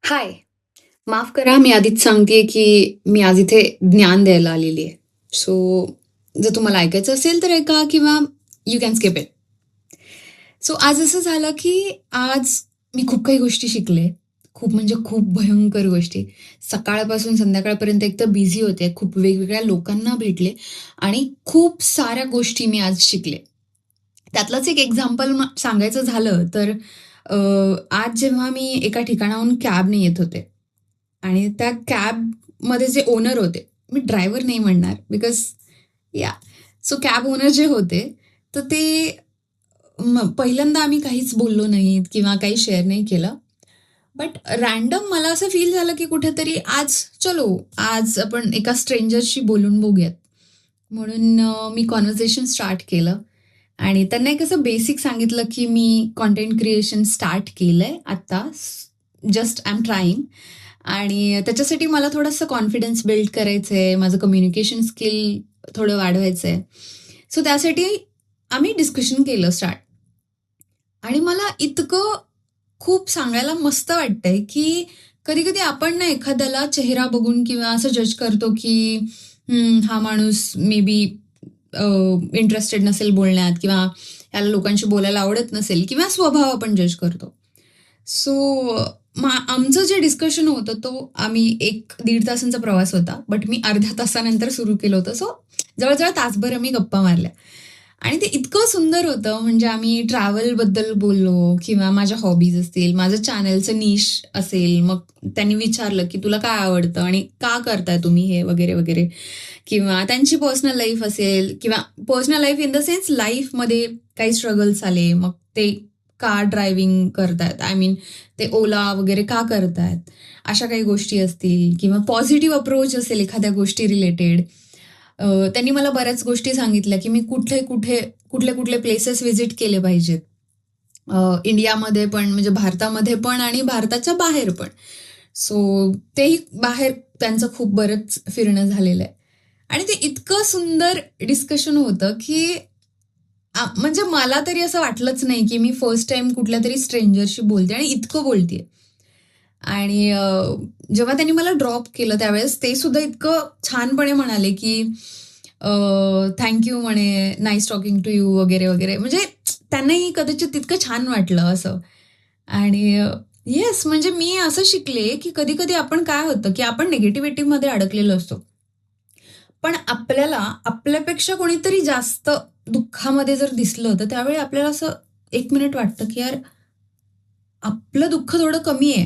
हाय! माफ करा, मी आधीच सांगतेय, की मी आज इथे ज्ञान द्यायला आलेली आहे. सो जर तुम्हाला ऐकायचं असेल तर ऐका किंवा you can skip it. So आज असं झालं, की आज मी खूप काही गोष्टी शिकले. खूप म्हणजे खूप भयंकर गोष्टी. सकाळपासून संध्याकाळपर्यंत एकतर बिझी होते. खूप वेगवेगळ्या लोकांना भेटले आणि खूप साऱ्या गोष्टी मी आज शिकले. त्यातलंच एक एक्झाम्पल सांगायचं झालं तर अ, आज जेव्हा मी एका ठिकाणाहून कॅबने येत होते आणि त्या कॅबमध्ये जे ओनर होते, मी ड्रायव्हर नाही म्हणणार बिकॉज या सो कॅब ओनर जे होते, तर ते पहिल्यांदा आम्ही काहीच बोललो नाहीत किंवा काही शेअर नाही केलं. बट रँडम मला असं फील झालं, की कुठेतरी आज आपण एका स्ट्रेंजरशी बोलून बघूयात. म्हणून मी कन्व्हर्सेशन स्टार्ट केलं आणि त्यांना एक असं बेसिक सांगितलं, की मी कंटेंट क्रिएशन स्टार्ट केलंय आता. जस्ट आय एम ट्रायिंग आणि त्याच्यासाठी मला थोडंसं कॉन्फिडन्स बिल्ड करायचंय. माझं कम्युनिकेशन स्किल थोडं वाढवायचंय. सो त्यासाठी आम्ही डिस्कशन केलं स्टार्ट आणि मला इतकं खूप सांगायला मस्त वाटतंय, की कधी-कधी आपण ना एखाद्याला चेहरा बघून किंवा असं जज करतो, की हा माणूस मे बी इंटरेस्टेड नसेल बोलण्यात किंवा याला लोकांशी बोलायला आवडत नसेल किंवा स्वभाव आपण जज करतो. सो आमचं जे डिस्कशन होतं तो आम्ही 1-1.5 तासांचा प्रवास होता. बट मी अर्ध्या तासानंतर सुरू केलं होतं. सो जवळ-जवळ तासभर आम्ही गप्पा मारल्या. आणि ते इतकं सुंदर होतं म्हणजे आम्ही ट्रॅव्हलबद्दल बोललो किंवा माझ्या हॉबीज असतील, माझं चॅनलचं निश असेल. मग त्यांनी विचारलं, की "तुला काय आवडतं आणि का करताय तुम्ही हे?" वगैरे, वगैरे. किंवा त्यांची पर्सनल लाईफ असेल किंवा personal life in the sense लाईफमध्ये काही स्ट्रगल्स आले, मग ते कार ड्रायव्हिंग करतायत. आय मीन ते ओला वगैरे का करतायत? अशा काही गोष्टी असतील किंवा पॉझिटिव्ह अप्रोच असेल एखाद्या गोष्टी रिलेटेड. त्यांनी मला बऱ्याच गोष्टी सांगितल्या, की मी कुठले-कुठले प्लेसेस व्हिजिट केले पाहिजेत. इंडियामध्ये पण म्हणजे भारतामध्ये पण आणि भारताच्या बाहेर पण. सो तेही बाहेर त्यांचं खूप बरंच फिरणं झालेलं आहे. आणि ते इतकं सुंदर डिस्कशन होतं, की म्हणजे मला तरी असं वाटलंच नाही, की मी फर्स्ट टाईम कुठल्यातरी स्ट्रेंजरशी बोलते आणि इतकं बोलतेय. आणि जेव्हा त्यांनी मला ड्रॉप केलं त्यावेळेस ते सुद्धा इतकं छानपणे म्हणाले, की थँक यू म्हणे, नाईस टॉकिंग टू यू वगैरे, वगैरे. म्हणजे त्यांनाही कदाचित तितकं छान वाटलं असं. आणि येस म्हणजे मी असं शिकले, की कधी-कधी आपण काय होतं, की आपण निगेटिव्हिटीमध्ये अडकलेलो असतो. पण आपल्याला आपल्यापेक्षा कोणीतरी जास्त दुःखामध्ये जर दिसलं, तर त्यावेळी आपल्याला असं 1 मिनिट वाटतं, की यार आपलं दुःख थोडं कमी आहे.